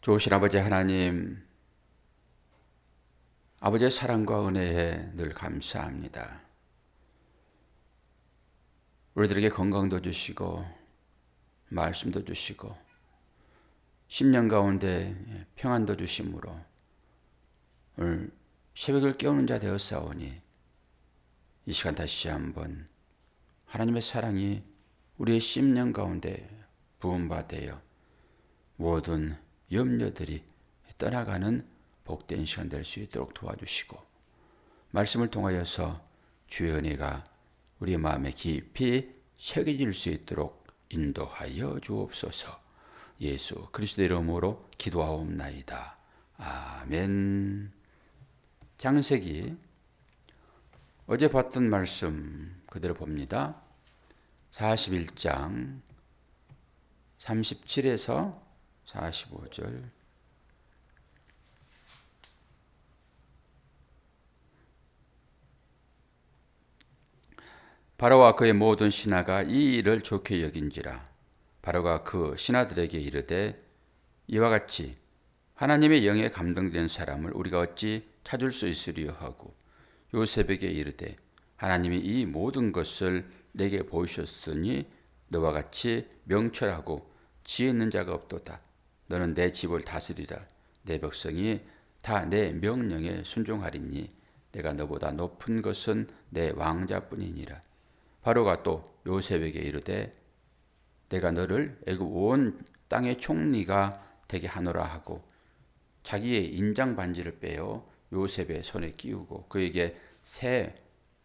좋으신 아버지 하나님, 아버지의 사랑과 은혜에 늘 감사합니다. 우리들에게 건강도 주시고 말씀도 주시고 10년 가운데 평안도 주심으로 오늘 새벽을 깨우는 자 되었사오니 이 시간 다시 한번 하나님의 사랑이 우리의 10년 가운데 부음받아 모든 염려들이 떠나가는 복된 시간 될 수 있도록 도와주시고 말씀을 통하여서 주의 은혜가 우리의 마음에 깊이 새겨질 수 있도록 인도하여 주옵소서. 예수 그리스도의 이름으로 기도하옵나이다. 아멘. 창세기 어제 봤던 말씀 그대로 봅니다. 41장 37에서 45절. 바로와 그의 모든 신하가 이 일을 좋게 여긴지라. 바로가 그 신하들에게 이르되 이와 같이 하나님의 영에 감동된 사람을 우리가 어찌 찾을 수 있으리요 하고 요셉에게 이르되 하나님이 이 모든 것을 내게 보이셨으니 너와 같이 명철하고 지혜 있는 자가 없도다. 너는 내 집을 다스리라. 내 백성이 다 내 명령에 순종하리니 내가 너보다 높은 것은 내 왕자뿐이니라. 바로가 또 요셉에게 이르되 내가 너를 애굽 온 땅의 총리가 되게 하노라 하고 자기의 인장 반지를 빼어 요셉의 손에 끼우고 그에게 새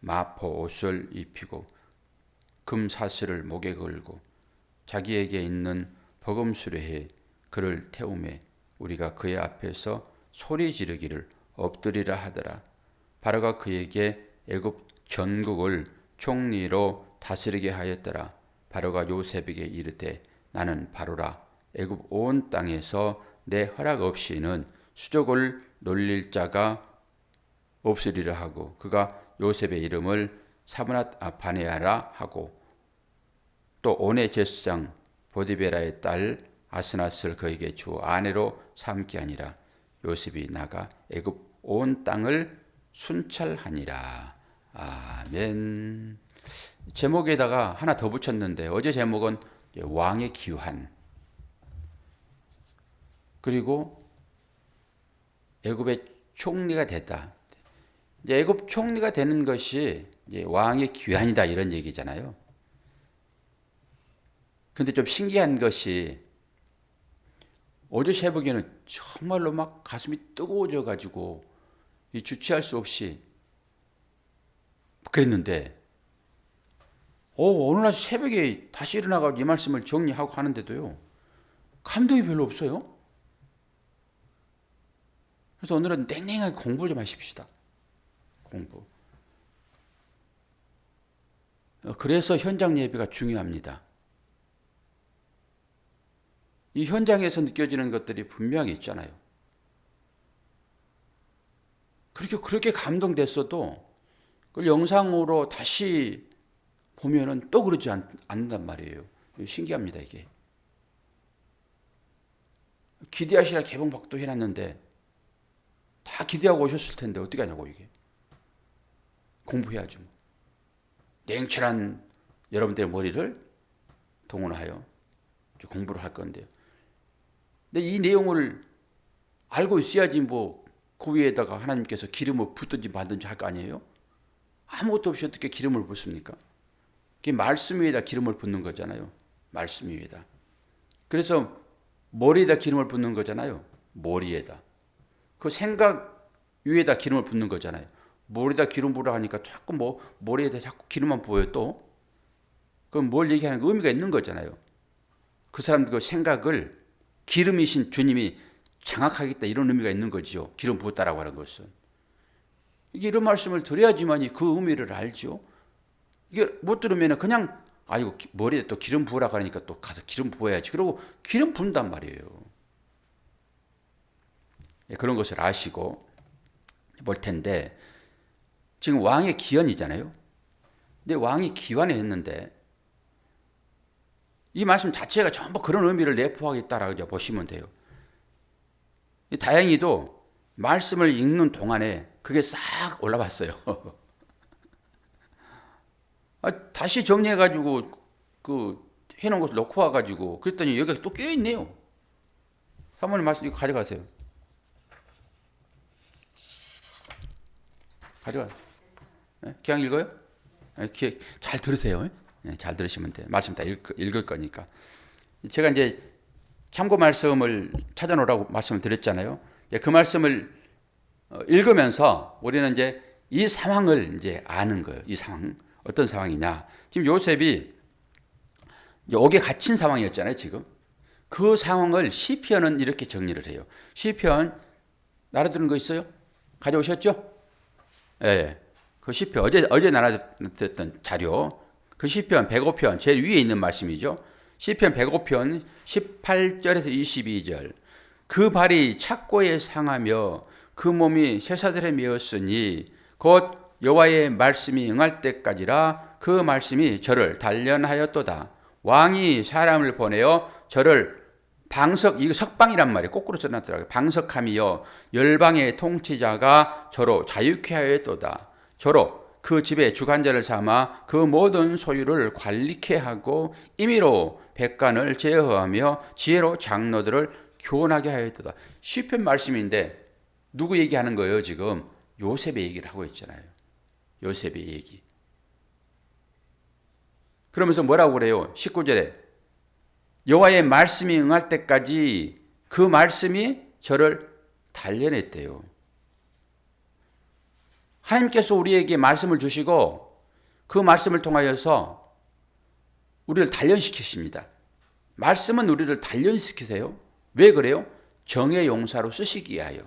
마포 옷을 입히고 금 사슬을 목에 걸고 자기에게 있는 버금수레에 그를 태우매 우리가 그의 앞에서 소리 지르기를 엎드리라 하더라. 바로가 그에게 애굽 전국을 총리로 다스리게 하였더라. 바로가 요셉에게 이르되 나는 바로라. 애굽 온 땅에서 내 허락 없이는 수족을 놀릴 자가 없으리라 하고 그가 요셉의 이름을 사브낫 바네아라 하고 또 온의 제사장 보디베라의 딸 아스낫을 그에게 주 아내로 삼게 하니라. 요셉이 나가 애굽 온 땅을 순찰하니라. 아멘. 제목에다가 하나 더 붙였는데 어제 제목은 왕의 기환 그리고 애굽의 총리가 됐다. 이제 애굽 총리가 되는 것이 이제 왕의 귀환이다 이런 얘기잖아요. 근데 좀 신기한 것이 어제 새벽에는 정말로 막 가슴이 뜨거워져 가지고 주체할 수 없이 그랬는데 오늘 날 새벽에 다시 일어나가지고 이 말씀을 정리하고 하는데도요 감동이 별로 없어요. 그래서 오늘은 냉랭하게 공부를 좀 하십시다. 공부. 그래서 현장 예배가 중요합니다. 이 현장에서 느껴지는 것들이 분명히 있잖아요. 그렇게 감동됐어도 그걸 영상으로 다시 보면은 또 그러지 않는단 말이에요. 신기합니다, 이게. 기대하시라 개봉박도 해놨는데 다 기대하고 오셨을 텐데 어떻게 하냐고 이게. 공부해야죠. 냉철한 여러분들의 머리를 동원하여 공부를 할 건데요. 근데 이 내용을 알고 있어야지 그 위에다가 하나님께서 기름을 붓든지 말든지 할 거 아니에요? 아무것도 없이 어떻게 기름을 붓습니까? 그게 말씀 위에다 기름을 붓는 거잖아요. 말씀 위에다. 그래서 머리에다 기름을 붓는 거잖아요. 머리에다. 그 생각 위에다 기름을 붓는 거잖아요. 머리에다 기름 부으라 하니까 자꾸 머리에다 자꾸 기름만 부어요 또. 그럼 뭘 얘기하는 의미가 있는 거잖아요. 그 사람들 그 생각을 기름이신 주님이 장악하겠다 이런 의미가 있는 거죠. 기름 부었다라고 하는 것은. 이게 이런 말씀을 드려야지만이 그 의미를 알죠. 이게 못 들으면 그냥 이거 머리에 또 기름 부으라고 하니까 또 가서 기름 부어야지. 그러고 기름 부은단 말이에요. 그런 것을 아시고 볼 텐데 지금 왕의 기원이잖아요. 근데 왕이 기원을 했는데 이 말씀 자체가 전부 그런 의미를 내포하겠다라고 보시면 돼요. 다행히도 말씀을 읽는 동안에 그게 싹 올라왔어요. 다시 정리해가지고 해놓은 것을 놓고 와가지고 그랬더니 여기가 또 껴있네요. 사모님 말씀 이거 가져가세요. 가져가. 그냥 읽어요? 잘 들으세요. 잘 들으시면 돼요. 말씀 다 읽을 거니까. 제가 이제 참고 말씀을 찾아놓으라고 말씀을 드렸잖아요. 그 말씀을 읽으면서 우리는 이제 이 상황을 이제 아는 거예요. 이 상황. 어떤 상황이냐. 지금 요셉이 옥에 갇힌 상황이었잖아요, 지금. 그 상황을 시편은 이렇게 정리를 해요. 시편 나눠드는 거 있어요? 가져오셨죠? 예. 그 시편 어제 나눠드렸던 자료. 그 시편 105편 제일 위에 있는 말씀이죠. 시편 105편 18절에서 22절. 그 발이 착고에 상하며 그 몸이 쇠사슬에 메었으니 곧 여호와의 말씀이 응할 때까지라 그 말씀이 저를 단련하였도다. 왕이 사람을 보내어 저를 이거 석방이란 말이에요. 거꾸로 써놨더라고요. 방석함이여 열방의 통치자가 저로 자유케 하였도다. 저로 그 집에 주관자를 삼아 그 모든 소유를 관리케 하고 임의로 백관을 제어하며 지혜로 장로들을 교훈하게 하였도다. 시편 말씀인데 누구 얘기하는 거예요? 지금 요셉의 얘기를 하고 있잖아요. 요셉의 얘기. 그러면서 뭐라고 그래요? 19절에 여호와의 말씀이 응할 때까지 그 말씀이 저를 단련했대요. 하나님께서 우리에게 말씀을 주시고 그 말씀을 통하여서 우리를 단련시키십니다. 말씀은 우리를 단련시키세요. 왜 그래요? 정의 용사로 쓰시기 위하여.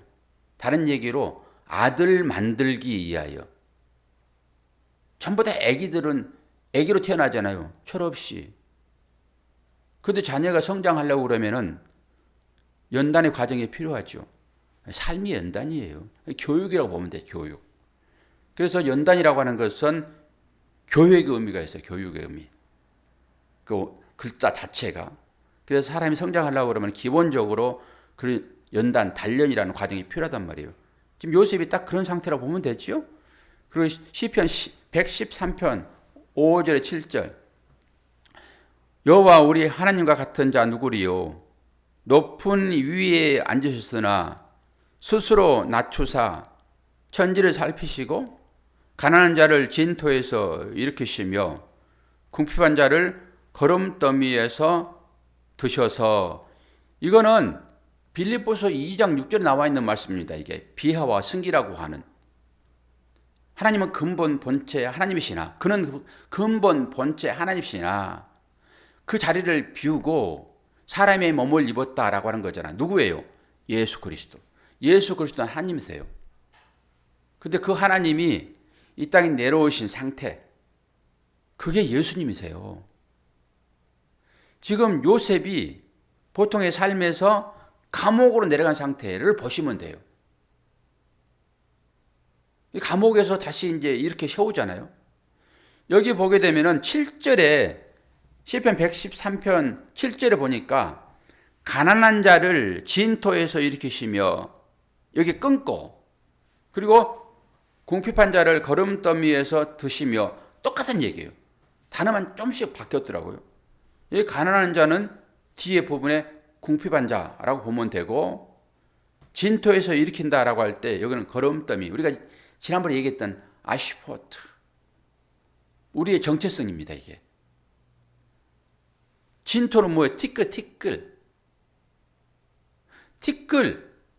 다른 얘기로 아들 만들기 위하여. 전부 다 애기로 태어나잖아요. 철없이. 그런데 자녀가 성장하려고 그러면은 연단의 과정이 필요하죠. 삶이 연단이에요. 교육이라고 보면 돼요. 교육. 그래서 연단이라고 하는 것은 교육의 의미가 있어요. 교육의 의미. 그 글자 자체가. 그래서 사람이 성장하려고 그러면 기본적으로 그 연단, 단련이라는 과정이 필요하단 말이에요. 지금 요셉이 딱 그런 상태라고 보면 되죠. 그리고 시편 113편 5절에 7절. 여호와 우리 하나님과 같은 자 누구리요? 높은 위에 앉으셨으나 스스로 낮추사 천지를 살피시고 가난한 자를 진토에서 일으키시며 궁핍한 자를 거름더미에서 드셔서. 이거는 빌립보서 2장 6절에 나와 있는 말씀입니다. 이게 비하와 승기라고 하는. 하나님은 근본 본체 하나님이시나, 그는 근본 본체 하나님이시나 그 자리를 비우고 사람의 몸을 입었다라고 하는 거잖아. 누구예요? 예수 그리스도. 예수 그리스도는 하나님이세요. 근데 그 하나님이 이 땅에 내려오신 상태, 그게 예수님이세요. 지금 요셉이 보통의 삶에서 감옥으로 내려간 상태를 보시면 돼요. 감옥에서 다시 이제 이렇게 세우잖아요. 여기 보게 되면은 7절에 시편 113편 7절에 보니까 가난한 자를 진토에서 일으키시며 여기 끊고, 그리고 궁핍한 자를 거름더미에서 드시며, 똑같은 얘기예요. 단어만 좀씩 바뀌었더라고요. 여기 가난한 자는 뒤에 부분에 궁핍한 자라고 보면 되고, 진토에서 일으킨다라고 할 때 여기는 거름더미, 우리가 지난번에 얘기했던 아시포트, 우리의 정체성입니다. 이게 진토는 뭐예요? 티끌.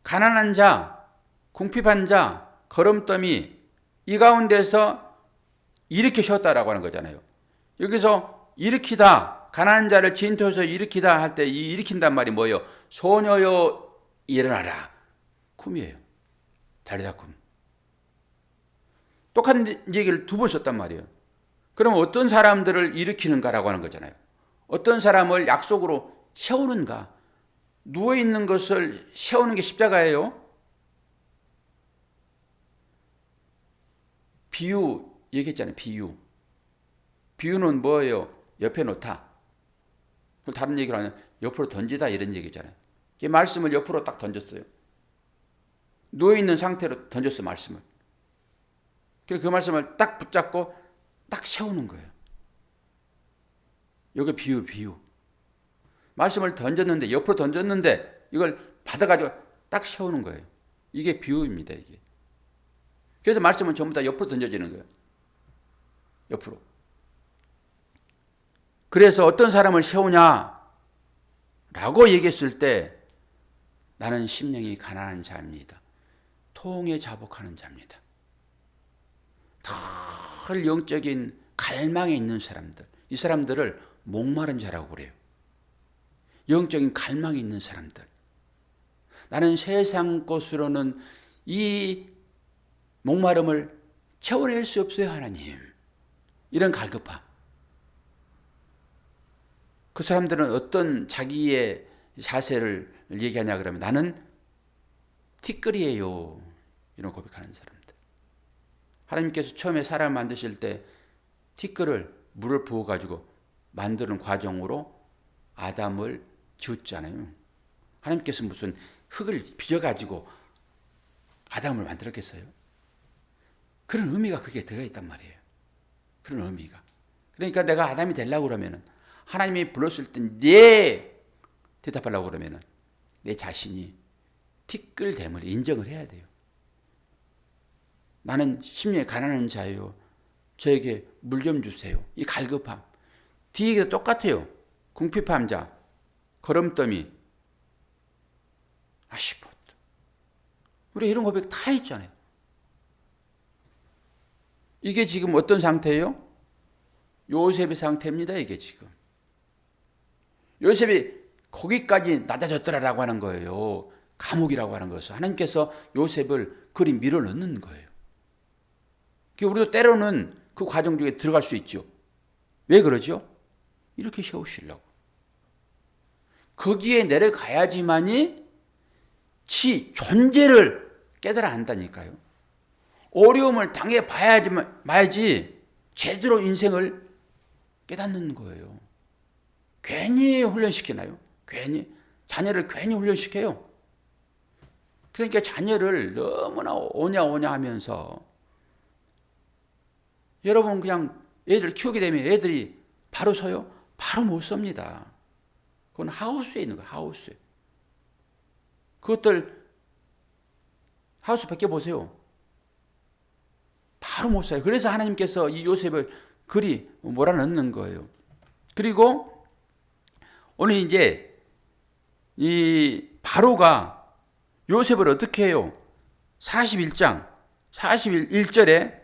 가난한 자, 궁핍한 자, 거름더미, 이 가운데서 일으키셨다라고 하는 거잖아요. 여기서 일으키다, 가난한 자를 진토에서 일으키다 할 때 이 일으킨단 말이 뭐예요? 소녀여 일어나라. 쿰이에요. 다리다 쿰. 똑같은 얘기를 두 번 썼단 말이에요. 그럼 어떤 사람들을 일으키는가라고 하는 거잖아요. 어떤 사람을 약속으로 세우는가. 누워있는 것을 세우는 게 십자가예요. 비유 얘기했잖아요. 비유는 뭐예요? 옆에 놓다. 다른 얘기로 하면 옆으로 던지다 이런 얘기잖아요. 이 말씀을 옆으로 딱 던졌어요. 누워있는 상태로 던졌어, 말씀을. 그 말씀을 딱 붙잡고 딱 세우는 거예요. 이게 비유. 말씀을 던졌는데, 옆으로 던졌는데 이걸 받아가지고 딱 세우는 거예요. 이게 비유입니다, 이게. 그래서 말씀은 전부 다 옆으로 던져지는 거예요. 옆으로. 그래서 어떤 사람을 세우냐 라고 얘기했을 때 나는 심령이 가난한 자입니다. 통에 자복하는 자입니다. 덜 영적인 갈망에 있는 사람들, 이 사람들을 목마른 자라고 그래요. 영적인 갈망이 있는 사람들. 나는 세상 것으로는 이 목마름을 채워낼 수 없어요, 하나님. 이런 갈급함. 그 사람들은 어떤 자기의 자세를 얘기하냐 그러면 나는 티끌이에요. 이런 고백하는 사람들. 하나님께서 처음에 사람을 만드실 때 티끌을 물을 부어가지고 만드는 과정으로 아담을 지었잖아요. 하나님께서 무슨 흙을 빚어가지고 아담을 만들었겠어요? 그런 의미가 그게 들어있단 말이에요. 그런 의미가. 그러니까 내가 아담이 되려고 그러면은 하나님이 불렀을 때 네 대답하려고 그러면은 내 자신이 티끌됨을 인정을 해야 돼요. 나는 심령이 가난한 자예요. 저에게 물 좀 주세요. 이 갈급함. 뒤에도 똑같아요. 궁핍한 자, 거름더미, 아시봇. 우리 이런 고백 다 있잖아요. 이게 지금 어떤 상태예요? 요셉의 상태입니다. 이게 지금. 요셉이 거기까지 낮아졌더라라고 하는 거예요. 감옥이라고 하는 것을. 하나님께서 요셉을 그리 밀어 넣는 거예요. 우리도 때로는 그 과정 중에 들어갈 수 있죠. 왜 그러죠? 이렇게 세우시려고. 거기에 내려가야지만이 지 존재를 깨달아 안다니까요. 어려움을 당해봐야지 제대로 인생을 깨닫는 거예요. 괜히 훈련시키나요? 괜히. 자녀를 괜히 훈련시켜요. 그러니까 자녀를 너무나 오냐 하면서 여러분 그냥 애들 키우게 되면 애들이 바로 서요? 바로 못 섭니다. 그건 하우스에 있는 거예요. 하우스에. 그것들 하우스 밖에 보세요. 바로 못 써요. 그래서 하나님께서 이 요셉을 그리 몰아넣는 거예요. 그리고 오늘 이제 이 바로가 요셉을 어떻게 해요? 41장 41절에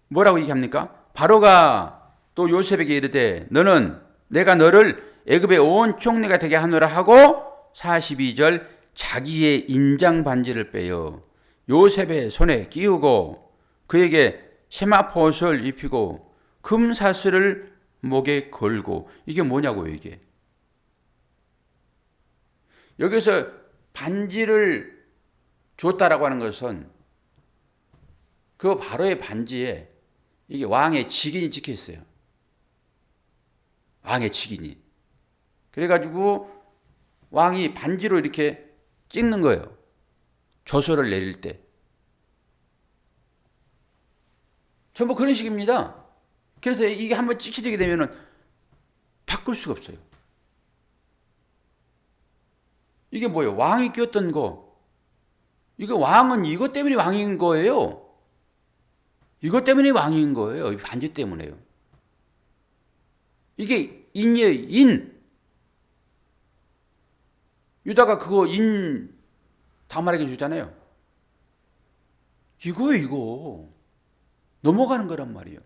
뭐라고 얘기합니까? 바로가 또 요셉에게 이르되 너는 내가 너를 애굽의 온 총리가 되게 하노라 하고 42절 자기의 인장 반지를 빼어 요셉의 손에 끼우고 그에게 세마포옷을 입히고 금사슬을 목에 걸고. 이게 뭐냐고요, 이게. 여기서 반지를 줬다라고 하는 것은 그 바로의 반지에 이게 왕의 직인이 찍혀 있어요. 왕의 직인이. 그래가지고 왕이 반지로 이렇게 찍는 거예요. 조서를 내릴 때. 전부 그런 식입니다. 그래서 이게 한번 찍히게 되면은 바꿀 수가 없어요. 이게 뭐예요? 왕이 끼웠던 거. 이거 왕은 이것 때문에 왕인 거예요. 이것 때문에 왕인 거예요. 이 반지 때문에요. 이게 인이에요, 인. 유다가 그거 인 다말에게 주잖아요. 이거예요, 이거. 넘어가는 거란 말이에요.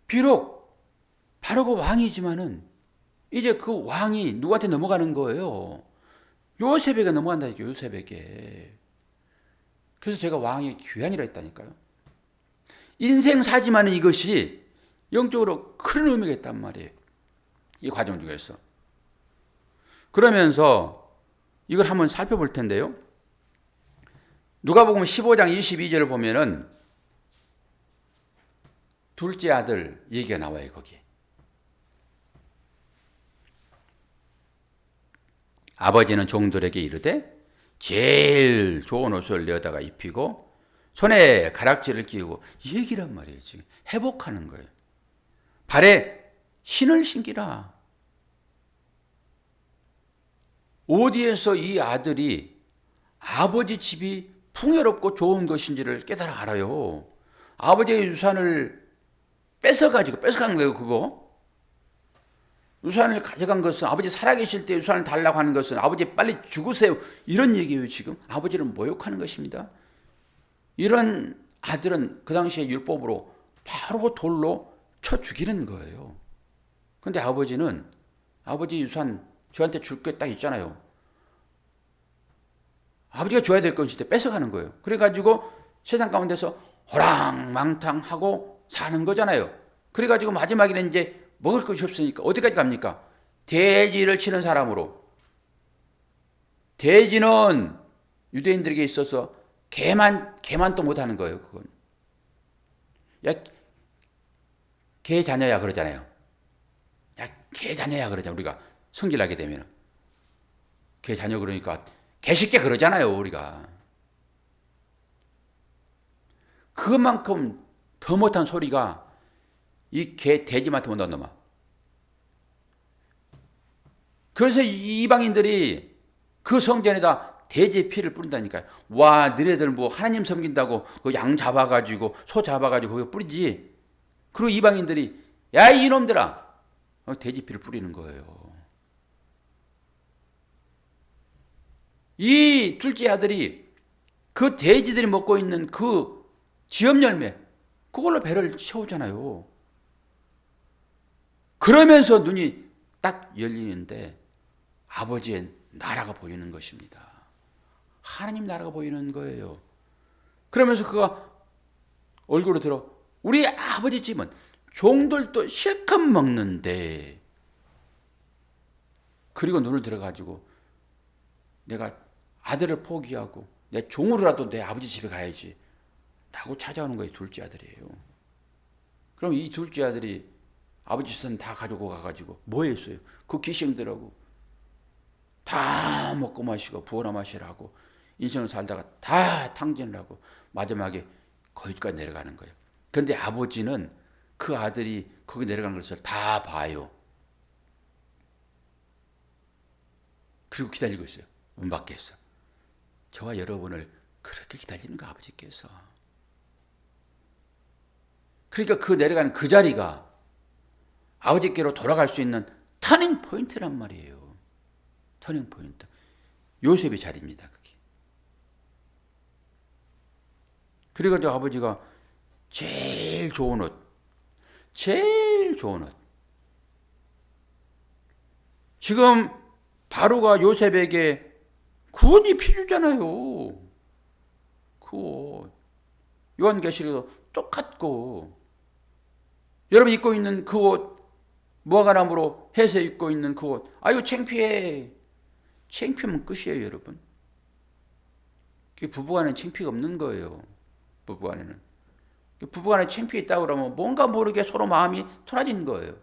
비록 바로가 왕이지만은 이제 그 왕이 누구한테 넘어가는 거예요? 요셉에게 넘어간다니까요. 요셉에게. 그래서 제가 왕의 귀환이라 했다니까요. 인생사지만은 이것이 영적으로 큰 의미가 있단 말이에요. 이 과정 중에서. 그러면서 이걸 한번 살펴볼 텐데요. 누가복음 15장 22절을 보면은 둘째 아들 얘기가 나와요, 거기에. 아버지는 종들에게 이르되 제일 좋은 옷을 내어다가 입히고 손에 가락지를 끼우고 이 얘기란 말이에요. 지금 회복하는 거예요. 발에 신을 신기라. 어디에서 이 아들이 아버지 집이 풍요롭고 좋은 것인지를 깨달아 알아요. 아버지의 유산을 뺏어간 거예요. 그거 유산을 가져간 것은, 아버지 살아계실 때 유산을 달라고 하는 것은 아버지 빨리 죽으세요 이런 얘기예요. 지금 아버지를 모욕하는 것입니다. 이런 아들은 그 당시에 율법으로 바로 돌로 쳐 죽이는 거예요. 그런데 아버지는 아버지 유산 저한테 줄 게 딱 있잖아요. 아버지가 줘야 될 것인데 뺏어가는 거예요. 그래가지고 세상 가운데서 호랑망탕하고 사는 거잖아요. 그래가지고 마지막에는 이제 먹을 것이 없으니까 어디까지 갑니까? 돼지를 치는 사람으로. 돼지는 유대인들에게 있어서 개만 또 못하는 거예요. 그건. 야, 개 자녀야 그러잖아요. 야, 개 자녀야 그러잖아요. 우리가 성질나게 되면. 개 자녀 그러니까 개쉽게 그러잖아요. 우리가. 그만큼 더 못한 소리가 이 개 돼지한테 온다는 놈아. 그래서 이방인들이 그 성전에다 돼지의 피를 뿌린다니까요. 와, 너네들 뭐 하나님 섬긴다고 그 양 잡아가지고 소 잡아가지고 거기 뿌리지. 그리고 이방인들이 야 이놈들아 돼지 피를 뿌리는 거예요. 이 둘째 아들이 그 돼지들이 먹고 있는 그 지엽 열매 그걸로 배를 채우잖아요. 그러면서 눈이 딱 열리는데 아버지의 나라가 보이는 것입니다. 하나님 나라가 보이는 거예요. 그러면서 그가 얼굴로 들어 우리 아버지 집은 종들도 실컷 먹는데, 그리고 눈을 들어가지고 내가 아들을 포기하고 내 종으로라도 내 아버지 집에 가야지 라고 찾아오는 거예요. 둘째 아들이에요. 그럼 이 둘째 아들이 아버지 손 다 가지고 가가지고 뭐 했어요? 그 귀신들하고 다 먹고 마시고 부어나 마시라고 인생을 살다가 다 탕진을 하고 마지막에 거기까지 내려가는 거예요. 그런데 아버지는 그 아들이 거기 내려가는 것을 다 봐요. 그리고 기다리고 있어요. 문 밖에서. 저와 여러분을 그렇게 기다리는 거 아버지께서. 그러니까 그 내려가는 그 자리가 아버지께로 돌아갈 수 있는 터닝 포인트란 말이에요. 터닝 포인트. 요셉의 자리입니다. 그게. 그래가지고 아버지가 제일 좋은 옷, 지금 바로가 요셉에게 그 옷 입혀주잖아요. 그 옷. 요한계시록에도 똑같고, 여러분 입고 있는 그 옷, 무화과나무로 해서 입고 있는 그 옷, 아유 창피해. 창피하면 끝이에요, 여러분. 부부간에 창피가 없는 거예요. 부부간에는. 부부간에 창피했다고 그러면 뭔가 모르게 서로 마음이 토라진 거예요.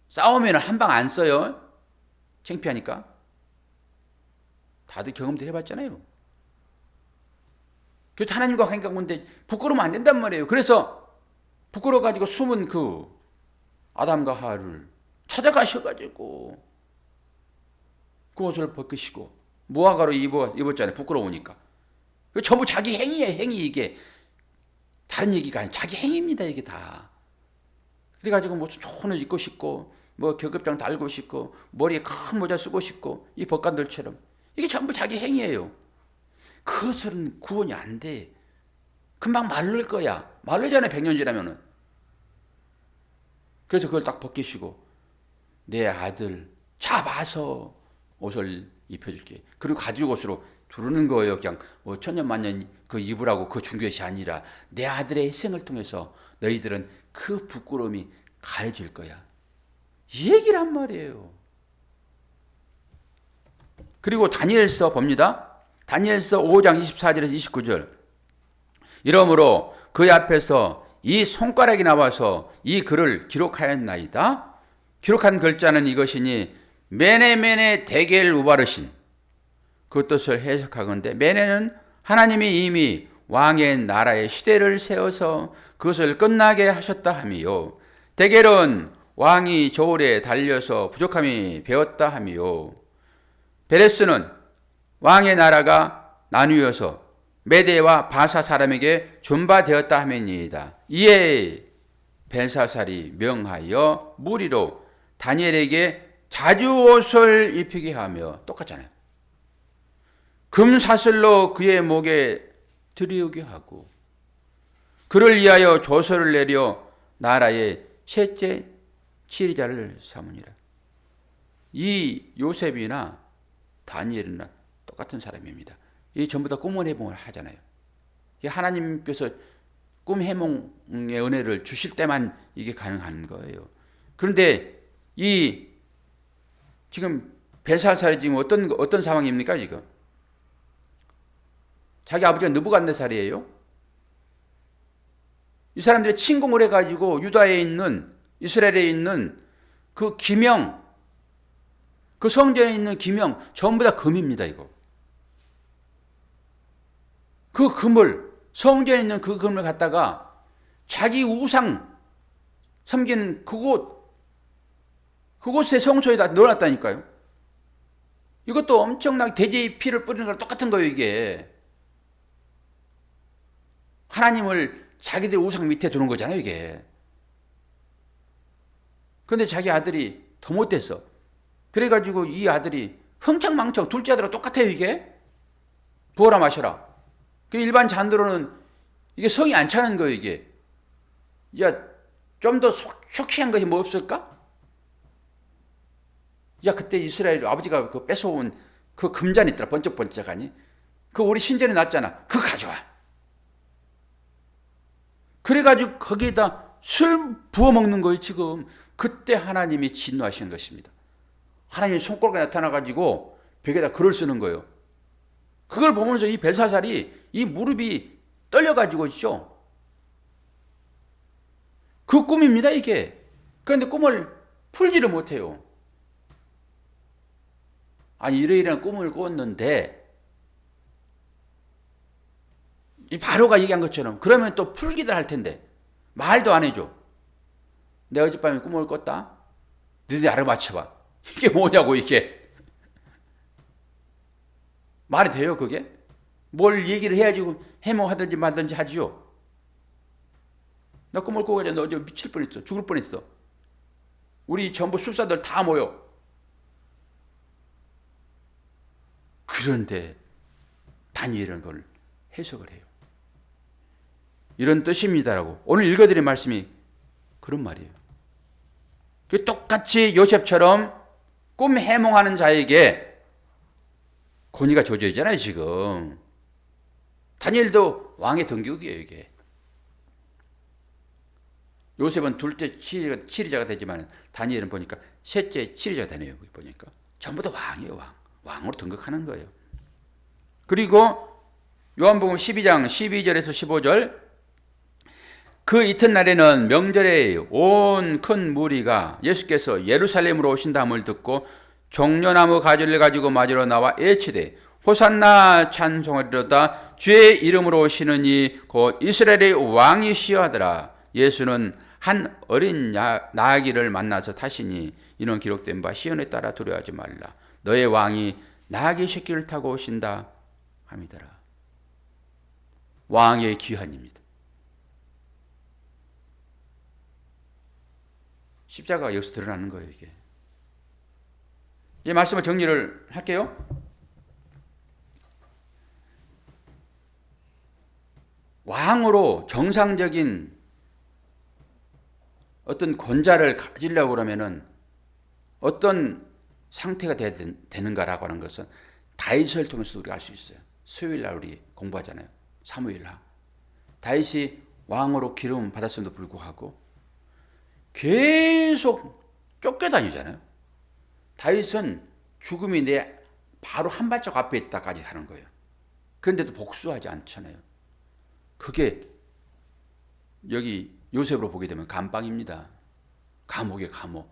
싸우면 한 방 안 써요. 창피하니까. 다들 경험들 해봤잖아요. 그래서 하나님과 관계 가운데 부끄러우면 안 된단 말이에요. 그래서 부끄러워가지고 숨은 그 아담과 하와를 찾아가셔가지고 그 옷을 벗기시고 무화과로 입었잖아요. 부끄러우니까. 전부 자기 행위예요. 행위. 이게 다른 얘기가 아니에요. 자기 행위입니다. 이게 다. 그래가지고 뭐 좋은 옷 입고 싶고 뭐 겹겹장 달고 싶고 머리에 큰 모자 쓰고 싶고 이 법관들처럼 이게 전부 자기 행위예요. 그것은 구원이 안 돼. 금방 마를 거야. 마르잖아요. 100년 지나면은. 그래서 그걸 딱 벗기시고 내 아들 잡아서 옷을 입혀줄게. 그리고 가죽 옷으로 두르는 거예요. 그냥 뭐 천년만년 그 입으라고 그 중요시 아니라 내 아들의 희생을 통해서 너희들은 그 부끄러움이 가려질 거야. 이 얘기란 말이에요. 그리고 다니엘서 봅니다. 다니엘서 5장 24절에서 29절. 이러므로 그의 앞에서 이 손가락이 나와서 이 글을 기록하였나이다. 기록한 글자는 이것이니 메네메네 데겔 우바르신 그 뜻을 해석하건대 매네는 하나님이 이미 왕의 나라의 시대를 세워서 그것을 끝나게 하셨다 함이요. 대개는 왕이 저울에 달려서 부족함이 배었다 함이요. 베레스는 왕의 나라가 나뉘어서 메대와 바사 사람에게 준바되었다 하면이다. 이에 벨사살이 명하여 무리로 다니엘에게 자주 옷을 입히게 하며 똑같잖아요. 금사슬로 그의 목에 들이우게 하고 그를 위하여 조서를 내려 나라의 셋째 지휘자를 삼으니라. 이 요셉이나 다니엘이나 똑같은 사람입니다. 이 전부 다 꿈을 해몽을 하잖아요. 하나님께서 꿈 해몽의 은혜를 주실 때만 이게 가능한 거예요. 그런데 이 지금 벨사살이 지금 어떤 상황입니까 지금? 자기 아버지가 느부갓네살이에요. 이 사람들이 침공을 해가지고 유다에 있는 이스라엘에 있는 그 기명, 그 성전에 있는 기명 전부 다 금입니다 이거. 그 금을 성전에 있는 그 금을 갖다가 자기 우상 섬기는 그곳의 성소에다 넣어놨다니까요. 이것도 엄청나게 돼지의 피를 뿌리는 거랑 똑같은 거예요 이게. 하나님을 자기들 우상 밑에 두는 거잖아요 이게. 그런데 자기 아들이 더 못됐어. 그래가지고 이 아들이 흥청망청 둘째 아들하고 똑같아요 이게. 부어라 마셔라. 그 일반 잔들로는 이게 성이 안 차는 거예요 이게. 야, 좀 더 쇼키한 것이 뭐 없을까? 야, 그때 이스라엘 아버지가 그 뺏어온 그 금잔 있더라 번쩍번쩍하니. 그 우리 신전에 놨잖아. 그거 가져와. 그래가지고 거기에다 술 부어 먹는 거예요 지금. 그때 하나님이 진노하시는 것입니다. 하나님이 손가락에 나타나가지고 벽에다 글을 쓰는 거예요. 그걸 보면서 이 벨사살이 이 무릎이 떨려가지고 있죠. 그 꿈입니다 이게. 그런데 꿈을 풀지를 못해요. 아니 이러이러한 꿈을 꿨는데 이 바로가 얘기한 것처럼 그러면 또 풀기들 할 텐데 말도 안 해줘. 내가 어젯밤에 꿈을 꿨다. 너희들이 알아맞혀봐. 이게 뭐냐고 이게. 말이 돼요 그게? 뭘 얘기를 해야지 해몽하든지 말든지 하지요. 나 꿈을 꾸고 너 어제 미칠 뻔했어. 죽을 뻔했어. 우리 전부 술사들 다 모여. 그런데 다니엘은 그걸 해석을 해요. 이런 뜻입니다라고. 오늘 읽어드린 말씀이 그런 말이에요. 똑같이 요셉처럼 꿈 해몽하는 자에게 권위가 주어져 있잖아요 지금. 다니엘도 왕의 등극이에요 이게. 요셉은 둘째 치리자가 되지만 다니엘은 보니까 셋째 치리자가 되네요. 보니까 전부 다 왕이에요. 왕으로 등극하는 거예요. 그리고 요한복음 12장 12절에서 15절 그 이튿날에는 명절에 온 큰 무리가 예수께서 예루살렘으로 오신다함을 듣고 종려나무 가지를 가지고 맞으러 나와 애치되 호산나 찬송하리로다 주의 이름으로 오시는 이 곧 이스라엘의 왕이시여 하더라. 예수는 한 어린 나귀를 만나서 타시니 이는 기록된 바 시온에 따라 두려워하지 말라. 너의 왕이 나귀 새끼를 타고 오신다 함이더라. 왕의 귀환입니다. 십자가가 여기서 드러나는 거예요 이게. 이 말씀을 정리를 할게요. 왕으로 정상적인 어떤 권자를 가지려고 그러면은 어떤 상태가 되는가라고 하는 것은 다윗을 통해서 우리가 알 수 있어요. 수요일날 우리 공부하잖아요. 사무엘하. 다윗이 왕으로 기름 받았음에도 불구하고 계속 쫓겨다니잖아요. 다윗은 죽음이 내 바로 한 발짝 앞에 있다까지 하는 거예요. 그런데도 복수하지 않잖아요. 그게 여기 요셉으로 보게 되면 감방입니다. 감옥의 감옥.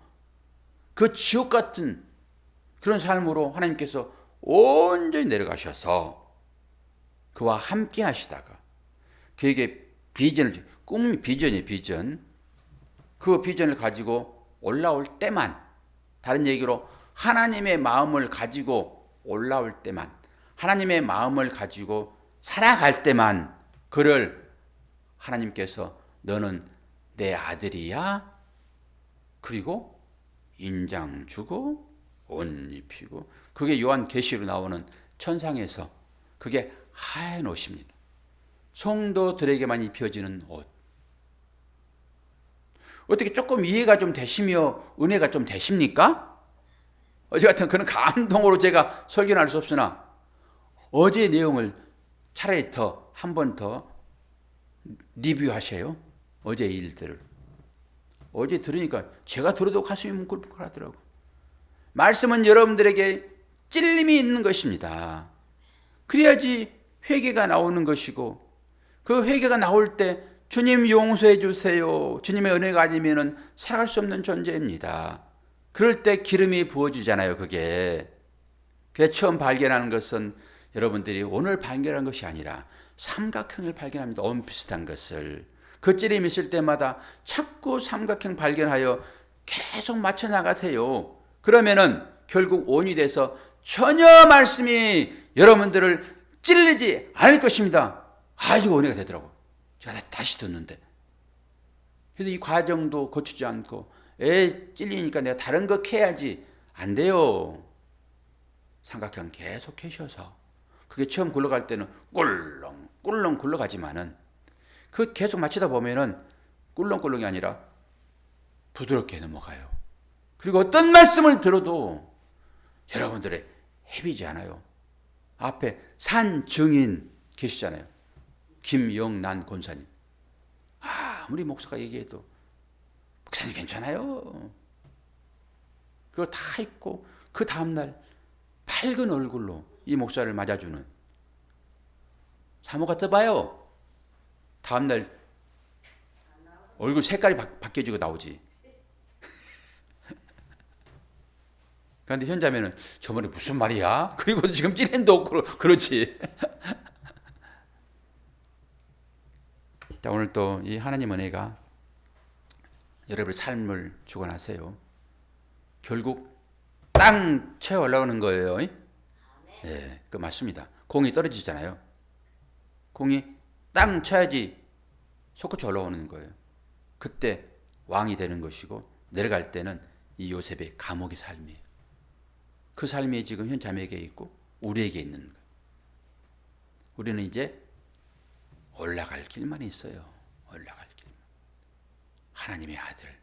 그 지옥 같은 그런 삶으로 하나님께서 온전히 내려가셔서 그와 함께 하시다가 그에게 비전을, 꿈이 비전이에요, 비전. 그 비전을 가지고 올라올 때만, 다른 얘기로 하나님의 마음을 가지고 올라올 때만, 하나님의 마음을 가지고 살아갈 때만 그를 하나님께서 너는 내 아들이야? 그리고 인장 주고 옷 입히고, 그게 요한계시로 나오는 천상에서 그게 하얀 옷입니다. 성도들에게만 입혀지는 옷. 어떻게 조금 이해가 좀 되시며 은혜가 좀 되십니까? 어쨌든 그런 감동으로 제가 설교는 할 수 없으나 어제 내용을 차라리 더 한 번 더 리뷰하셔요. 어제 일들을. 어제 들으니까 제가 들어도 가슴이 뭉클뭉클하더라고. 말씀은 여러분들에게 찔림이 있는 것입니다. 그래야지 회개가 나오는 것이고, 그 회개가 나올 때 주님 용서해 주세요, 주님의 은혜가 아니면 살아갈 수 없는 존재입니다. 그럴 때 기름이 부어지잖아요. 그게 처음 발견하는 것은 여러분들이 오늘 발견한 것이 아니라 삼각형을 발견합니다. 비슷한 것을. 그 찔림이 있을 때마다 자꾸 삼각형 발견하여 계속 맞춰 나가세요. 그러면은 결국 온이 돼서 전혀 말씀이 여러분들을 찔리지 않을 것입니다. 아주 은혜가 되더라고. 제가 다시 듣는데. 그래서 이 과정도 거치지 않고, 찔리니까 내가 다른 거 캐야지. 안 돼요. 삼각형 계속 캐셔서. 그게 처음 굴러갈 때는 꿀렁꿀렁 굴러가지만은, 그 계속 맞추다 보면은 꿀렁꿀렁이 아니라 부드럽게 넘어가요. 그리고 어떤 말씀을 들어도 여러분들의 헤비지 않아요. 앞에 산 증인 계시잖아요. 김영란 권사님. 아무리 목사가 얘기해도 목사님 괜찮아요. 그거 다 있고, 그 다음날 밝은 얼굴로 이 목사를 맞아주는, 사모가 떠봐요. 다음날 얼굴 색깔이 바뀌어지고 나오지. 그런데 현자매는 저번에 무슨 말이야? 그리고 지금 찔린도 없고 그렇지. 자, 오늘 또 이 하나님 은혜가 여러분의 삶을 주관하세요. 결국 땅 채 올라오는 거예요. 예, 그 맞습니다. 공이 떨어지잖아요. 공이 땅 쳐야지 솟구쳐 올라오는 거예요. 그때 왕이 되는 것이고, 내려갈 때는 이 요셉의 감옥의 삶이에요. 그 삶이 지금 현 자매에게 있고 우리에게 있는 거예요. 우리는 이제 올라갈 길만 있어요. 올라갈 길만. 하나님의 아들,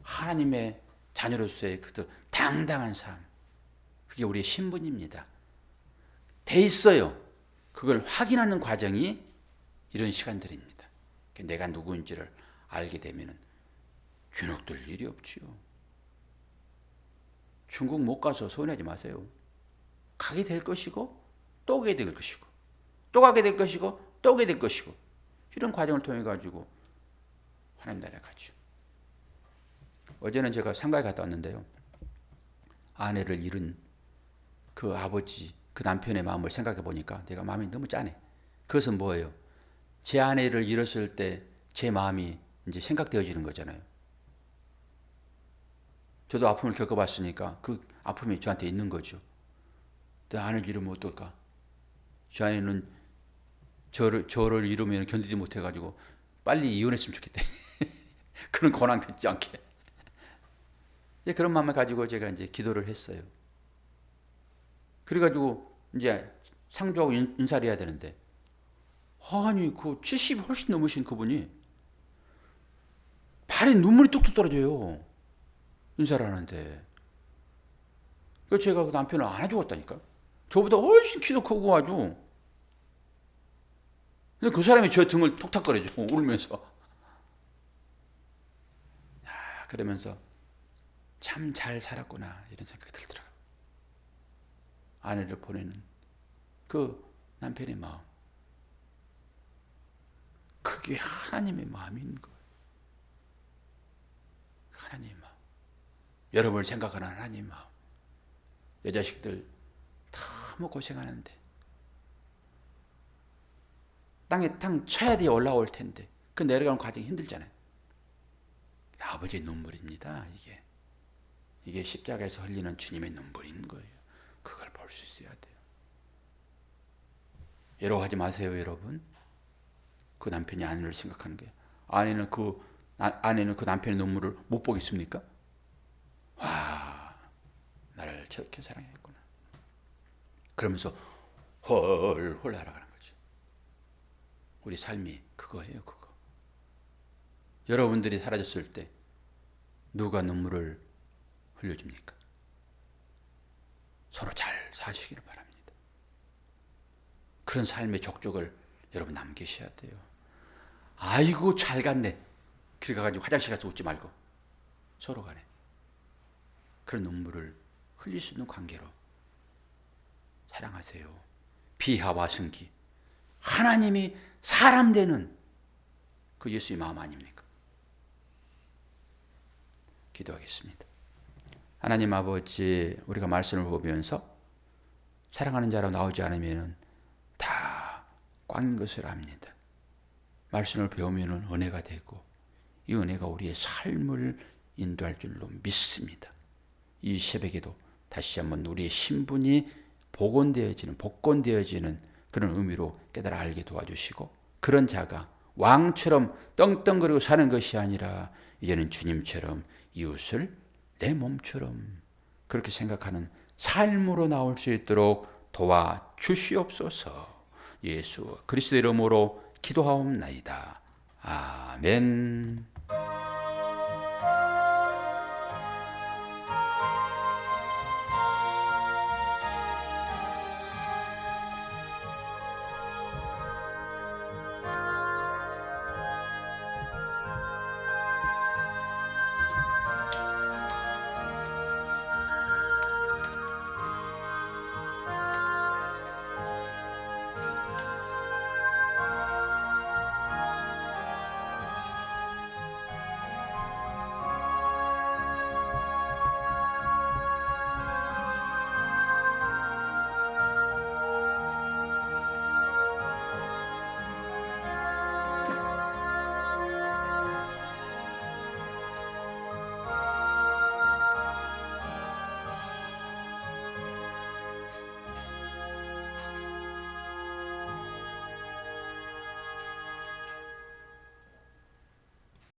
하나님의 자녀로서의 그 당당한 삶, 그게 우리의 신분입니다. 돼 있어요. 그걸 확인하는 과정이 이런 시간들입니다. 내가 누구인지를 알게 되면 주눅들 일이 없지요. 중국 못 가서 서운하지 마세요. 가게 될 것이고, 또 가게 될 것이고, 또 가게 될 것이고, 또 가게 될 것이고, 이런 과정을 통해 가지고 하나님 나라에 가죠. 어제는 제가 상가에 갔다 왔는데요. 아내를 잃은 그 아버지, 그 남편의 마음을 생각해 보니까 내가 마음이 너무 짠해. 그것은 뭐예요? 제 아내를 잃었을 때 제 마음이 이제 생각되어지는 거잖아요. 저도 아픔을 겪어봤으니까 그 아픔이 저한테 있는 거죠. 내 아내를 잃으면 어떨까? 저 아내는 저를 잃으면 견디지 못해가지고 빨리 이혼했으면 좋겠대. 그런 고난 겪지 않게. 그런 마음을 가지고 제가 이제 기도를 했어요. 그래가지고 이제 상주하고 인사를 해야 되는데, 아니 그 70이 훨씬 넘으신 그분이 발에 눈물이 뚝뚝 떨어져요. 인사를 하는데. 그래서 제가 그 남편을 안아주었다니까. 저보다 훨씬 키도 크고 아주. 근데 그 사람이 저 등을 톡탁거려줘, 울면서. 그러면서 참 잘 살았구나, 이런 생각이 들더라고요. 아내를 보내는 그 남편의 마음. 그게 하나님의 마음인 거예요. 하나님의 마음. 여러분을 생각하는 하나님의 마음. 내 자식들 너무 고생하는데 땅에 탕 쳐야 돼 올라올 텐데 그 내려가는 과정이 힘들잖아요. 아버지의 눈물입니다. 이게 십자가에서 흘리는 주님의 눈물인 거예요. 그걸 볼 수 있어야 돼요. 외로워하지 마세요, 여러분. 그 남편이 아내를 생각하는 거예요. 아내는 그 남편의 눈물을 못 보겠습니까? 와, 나를 저렇게 사랑했구나. 그러면서 헐헐 알아가는 거죠. 우리 삶이 그거예요, 그거. 여러분들이 사라졌을 때 누가 눈물을 흘려줍니까? 서로 잘 사시기를 바랍니다. 그런 삶의 족적을 여러분 남기셔야 돼요. 아이고 잘 갔네. 그래 가지고 화장실 가서 웃지 말고 서로 간에 그런 눈물을 흘릴 수 있는 관계로 사랑하세요. 비하와 승기. 하나님이 사람 되는 그 예수의 마음 아닙니까? 기도하겠습니다. 하나님 아버지, 우리가 말씀을 보면서 사랑하는 자로 나오지 않으면 다 꽝인 것을 압니다. 말씀을 배우면 은혜가 되고 이 은혜가 우리의 삶을 인도할 줄로 믿습니다. 이 새벽에도 다시 한번 우리의 신분이 복권되어지는 그런 의미로 깨달아 알게 도와주시고 그런 자가 왕처럼 떵떵거리고 사는 것이 아니라 이제는 주님처럼 이웃을 내 몸처럼 그렇게 생각하는 삶으로 나올 수 있도록 도와주시옵소서. 예수 그리스도 이름으로 기도하옵나이다. 아멘.